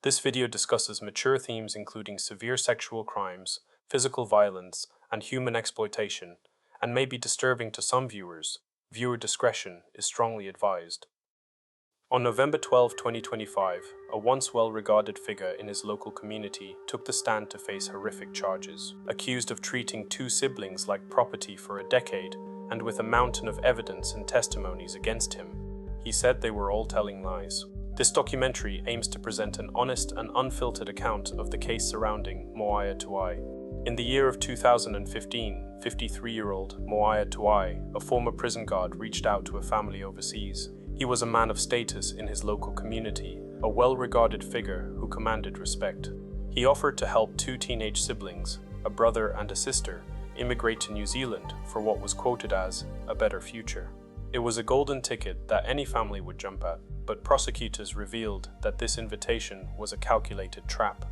This video discusses mature themes including severe sexual crimes, physical violence, and human exploitation, and may be disturbing to some viewers. Viewer discretion is strongly advised. On November 12, 2025, a once well-regarded figure in his local community took the stand to face horrific charges. Accused of treating two siblings like property for a decade, and with a mountain of evidence and testimonies against him, he said they were all telling lies. This documentary aims to present an honest and unfiltered account of the case surrounding Moeaia Tuai. In the year of 2015, 53-year-old Moeaia Tuai, a former prison guard, reached out to a family overseas. He was a man of status in his local community, a well-regarded figure who commanded respect. He offered to help two teenage siblings, a brother and a sister, immigrate to New Zealand for what was quoted as a better future. It was a golden ticket that any family would jump at, but prosecutors revealed that this invitation was a calculated trap.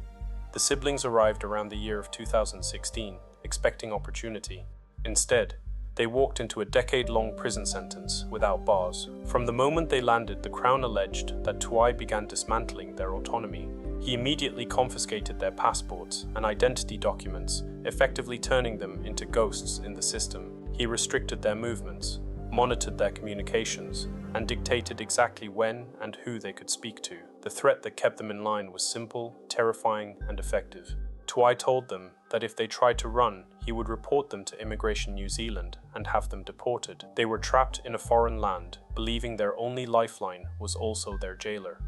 The siblings arrived around the year of 2016, expecting opportunity. Instead, they walked into a decade-long prison sentence without bars. From the moment they landed, the Crown alleged that Tuai began dismantling their autonomy. He immediately confiscated their passports and identity documents, effectively turning them into ghosts in the system. He restricted their movements, monitored their communications, and dictated exactly when and who they could speak to. The threat that kept them in line was simple, terrifying, and effective. Tuai told them that if they tried to run, he would report them to Immigration New Zealand and have them deported. They were trapped in a foreign land, believing their only lifeline was also their jailer.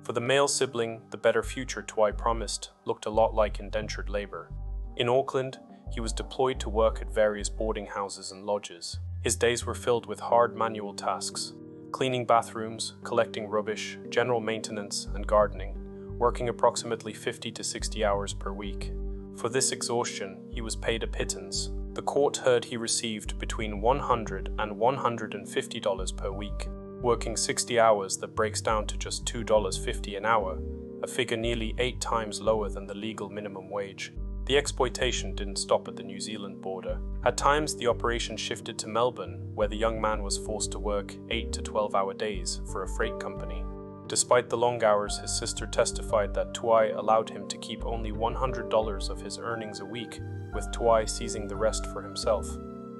For the male sibling, the better future Tuai promised looked a lot like indentured labor. In Auckland, he was deployed to work at various boarding houses and lodges. His days were filled with hard manual tasks, cleaning bathrooms, collecting rubbish, general maintenance, and gardening, working approximately 50 to 60 hours per week. For this exhaustion, he was paid a pittance. The court heard he received between $100 and $150 per week, working 60 hours that breaks down to just $2.50 an hour, a figure nearly 8 times lower than the legal minimum wage. The exploitation didn't stop at the New Zealand border. At times, the operation shifted to Melbourne, where the young man was forced to work 8 to 12-hour days for a freight company. Despite the long hours, his sister testified that Tuai allowed him to keep only $100 of his earnings a week, with Tuai seizing the rest for himself.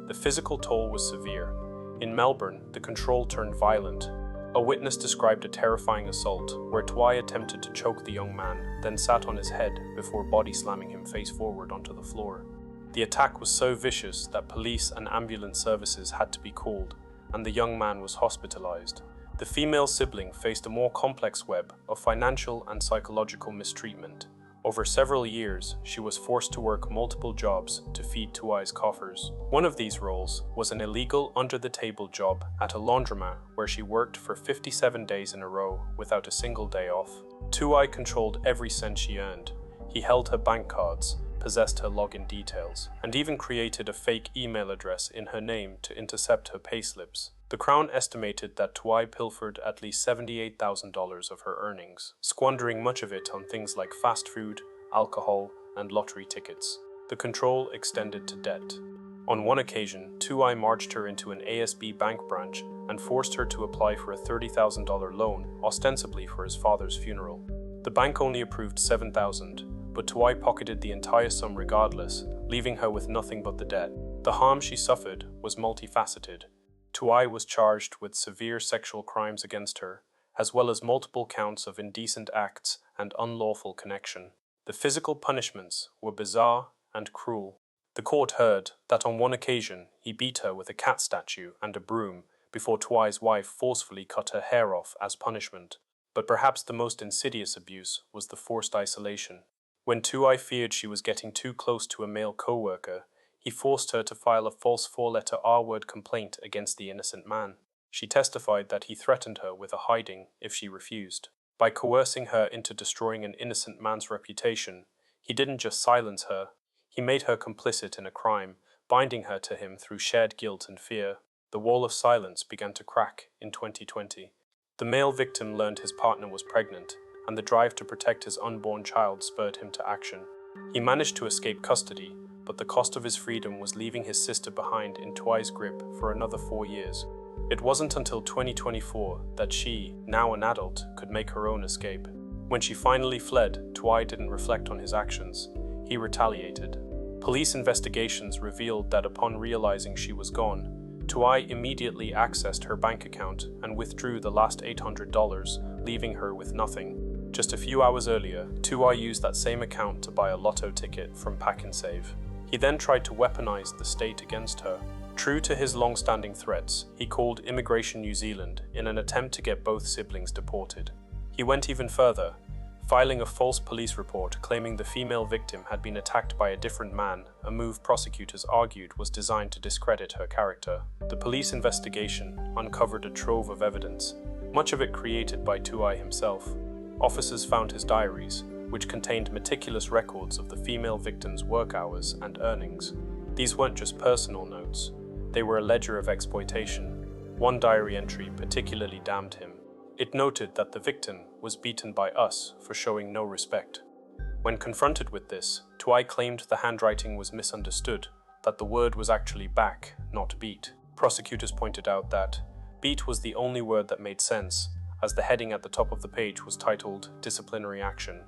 The physical toll was severe. In Melbourne, the control turned violent. A witness described a terrifying assault where Tuai attempted to choke the young man, then sat on his head before body slamming him face forward onto the floor. The attack was so vicious that police and ambulance services had to be called, and the young man was hospitalized. The female sibling faced a more complex web of financial and psychological mistreatment. Over several years, she was forced to work multiple jobs to feed Tuai's coffers. One of these roles was an illegal under-the-table job at a laundromat where she worked for 57 days in a row without a single day off. Tuai controlled every cent she earned. He held her bank cards, possessed her login details, and even created a fake email address in her name to intercept her payslips. The Crown estimated that Tuai pilfered at least $78,000 of her earnings, squandering much of it on things like fast food, alcohol, and lottery tickets. The control extended to debt. On one occasion, Tuai marched her into an ASB bank branch and forced her to apply for a $30,000 loan, ostensibly for his father's funeral. The bank only approved $7,000, but Tuai pocketed the entire sum regardless, leaving her with nothing but the debt. The harm she suffered was multifaceted. Tuai was charged with severe sexual crimes against her, as well as multiple counts of indecent acts and unlawful connection. The physical punishments were bizarre and cruel. The court heard that on one occasion he beat her with a cat statue and a broom before Tuai's wife forcefully cut her hair off as punishment. But perhaps the most insidious abuse was the forced isolation. When Tuai feared she was getting too close to a male co-worker, he forced her to file a false 4-letter R-word complaint against the innocent man. She testified that he threatened her with a hiding if she refused. By coercing her into destroying an innocent man's reputation, he didn't just silence her, he made her complicit in a crime, binding her to him through shared guilt and fear. The wall of silence began to crack in 2020. The male victim learned his partner was pregnant, and the drive to protect his unborn child spurred him to action. He managed to escape custody, but the cost of his freedom was leaving his sister behind in Tuai's grip for another 4 years. It wasn't until 2024 that she, now an adult, could make her own escape. When she finally fled, Tuai didn't reflect on his actions. He retaliated. Police investigations revealed that upon realizing she was gone, Tuai immediately accessed her bank account and withdrew the last $800, leaving her with nothing. Just a few hours earlier, Tuai used that same account to buy a lotto ticket from Pack and Save. He then tried to weaponize the state against her. True to his long-standing threats, he called Immigration New Zealand in an attempt to get both siblings deported. He went even further, filing a false police report claiming the female victim had been attacked by a different man, a move prosecutors argued was designed to discredit her character. The police investigation uncovered a trove of evidence, much of it created by Tuai himself. Officers found his diaries, which contained meticulous records of the female victim's work hours and earnings. These weren't just personal notes, they were a ledger of exploitation. One diary entry particularly damned him. It noted that the victim was beaten by us for showing no respect. When confronted with this, Tuai claimed the handwriting was misunderstood, that the word was actually back, not beat. Prosecutors pointed out that beat was the only word that made sense, as the heading at the top of the page was titled Disciplinary Action.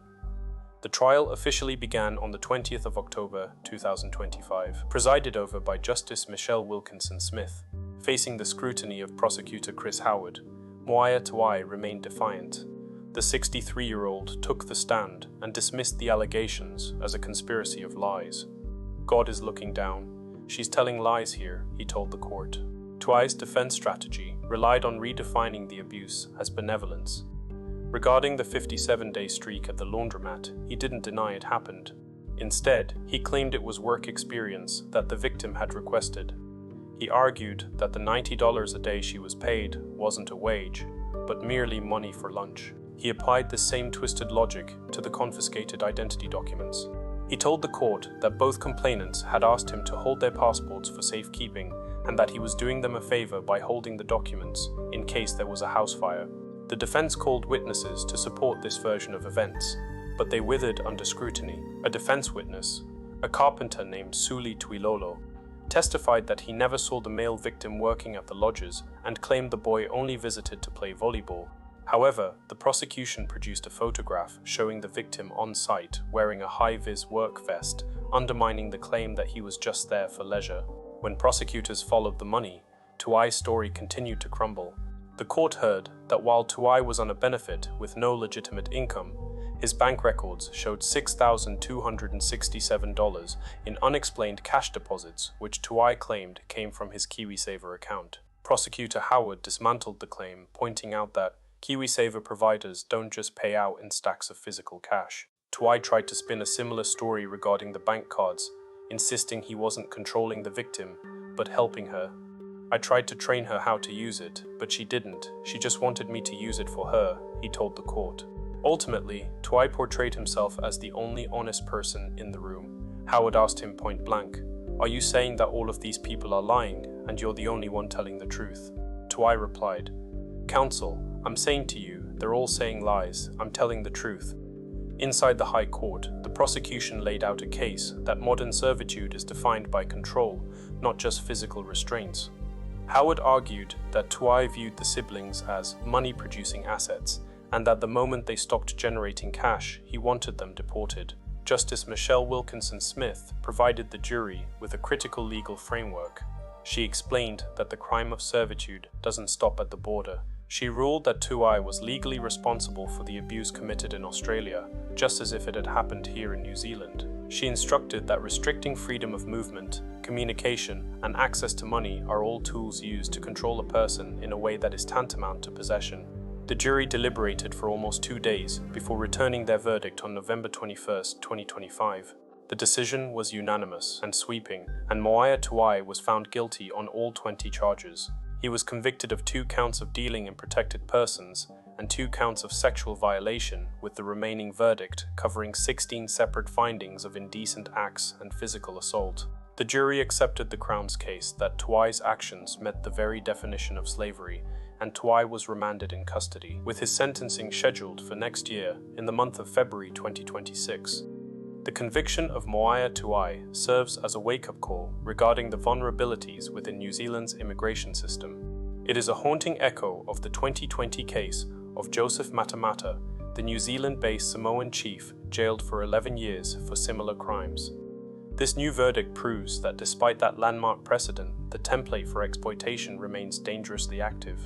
The trial officially began on the 20th of October 2025, presided over by Justice Michelle Wilkinson Smith. Facing the scrutiny of prosecutor Chris Howard, Moeaia Tuai remained defiant. The 63-year-old took the stand and dismissed the allegations as a conspiracy of lies. God is looking down. She's telling lies here, he told the court. Tuai's defense strategy relied on redefining the abuse as benevolence. Regarding the 57-day streak at the laundromat, he didn't deny it happened. Instead, he claimed it was work experience that the victim had requested. He argued that the $90 a day she was paid wasn't a wage, but merely money for lunch. He applied the same twisted logic to the confiscated identity documents. He told the court that both complainants had asked him to hold their passports for safekeeping and that he was doing them a favor by holding the documents in case there was a house fire. The defense called witnesses to support this version of events, but they withered under scrutiny. A defense witness, a carpenter named Suli Tuilolo, testified that he never saw the male victim working at the lodges and claimed the boy only visited to play volleyball. However, the prosecution produced a photograph showing the victim on site wearing a high-vis work vest, undermining the claim that he was just there for leisure. When prosecutors followed the money, Tuai's story continued to crumble. The court heard that while Tuai was on a benefit with no legitimate income, his bank records showed $6,267 in unexplained cash deposits, which Tuai claimed came from his KiwiSaver account. Prosecutor Howard dismantled the claim, pointing out that KiwiSaver providers don't just pay out in stacks of physical cash. Tuai tried to spin a similar story regarding the bank cards, insisting he wasn't controlling the victim, but helping her. I tried to train her how to use it, but she didn't. She just wanted me to use it for her, he told the court. Ultimately, Tuai portrayed himself as the only honest person in the room. Howard asked him point blank, "Are you saying that all of these people are lying, and you're the only one telling the truth?" Tuai replied, "Counsel, I'm saying to you, they're all saying lies. I'm telling the truth." Inside the High Court, the prosecution laid out a case that modern servitude is defined by control, not just physical restraints. Howard argued that Tuai viewed the siblings as money-producing assets, and that the moment they stopped generating cash, he wanted them deported. Justice Michelle Wilkinson Smith provided the jury with a critical legal framework. She explained that the crime of servitude doesn't stop at the border. She ruled that Tuai was legally responsible for the abuse committed in Australia, just as if it had happened here in New Zealand. She instructed that restricting freedom of movement, communication, and access to money are all tools used to control a person in a way that is tantamount to possession. The jury deliberated for almost 2 days before returning their verdict on November 21, 2025. The decision was unanimous and sweeping, and Moeaia Tuai was found guilty on all 20 charges. He was convicted of 2 counts of dealing in protected persons and 2 counts of sexual violation, with the remaining verdict covering 16 separate findings of indecent acts and physical assault. The jury accepted the Crown's case that Tuai's actions met the very definition of slavery, and Tuai was remanded in custody, with his sentencing scheduled for next year in the month of February 2026. The conviction of Moeaia Tuai serves as a wake-up call regarding the vulnerabilities within New Zealand's immigration system. It is a haunting echo of the 2020 case of Joseph Matamata, the New Zealand-based Samoan chief jailed for 11 years for similar crimes. This new verdict proves that despite that landmark precedent, the template for exploitation remains dangerously active.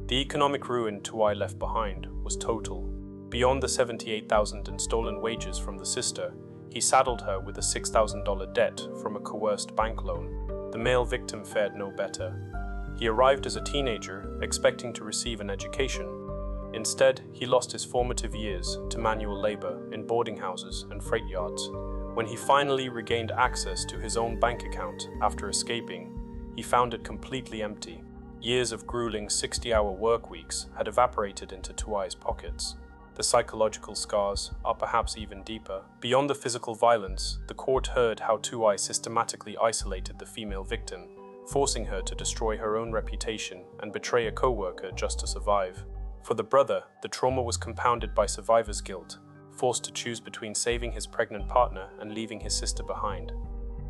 The economic ruin Tuai left behind was total. Beyond the $78,000 in stolen wages from the sister, he saddled her with a $6,000 debt from a coerced bank loan. The male victim fared no better. He arrived as a teenager, expecting to receive an education. Instead, he lost his formative years to manual labor in boarding houses and freight yards. When he finally regained access to his own bank account after escaping, he found it completely empty. Years of grueling 60-hour work weeks had evaporated into Tuai's pockets. The psychological scars are perhaps even deeper. Beyond the physical violence, the court heard how Tuai systematically isolated the female victim, forcing her to destroy her own reputation and betray a co-worker just to survive. For the brother, the trauma was compounded by survivor's guilt, forced to choose between saving his pregnant partner and leaving his sister behind.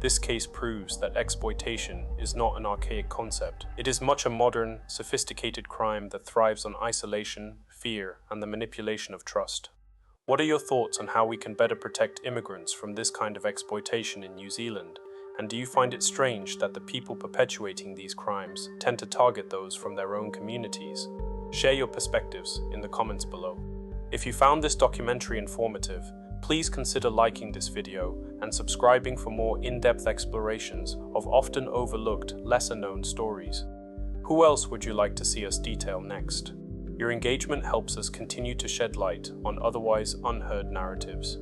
This case proves that exploitation is not an archaic concept. It is much a modern, sophisticated crime that thrives on isolation, fear, and the manipulation of trust. What are your thoughts on how we can better protect immigrants from this kind of exploitation in New Zealand? And do you find it strange that the people perpetuating these crimes tend to target those from their own communities? Share your perspectives in the comments below. If you found this documentary informative, please consider liking this video and subscribing for more in-depth explorations of often overlooked, lesser-known stories. Who else would you like to see us detail next? Your engagement helps us continue to shed light on otherwise unheard narratives.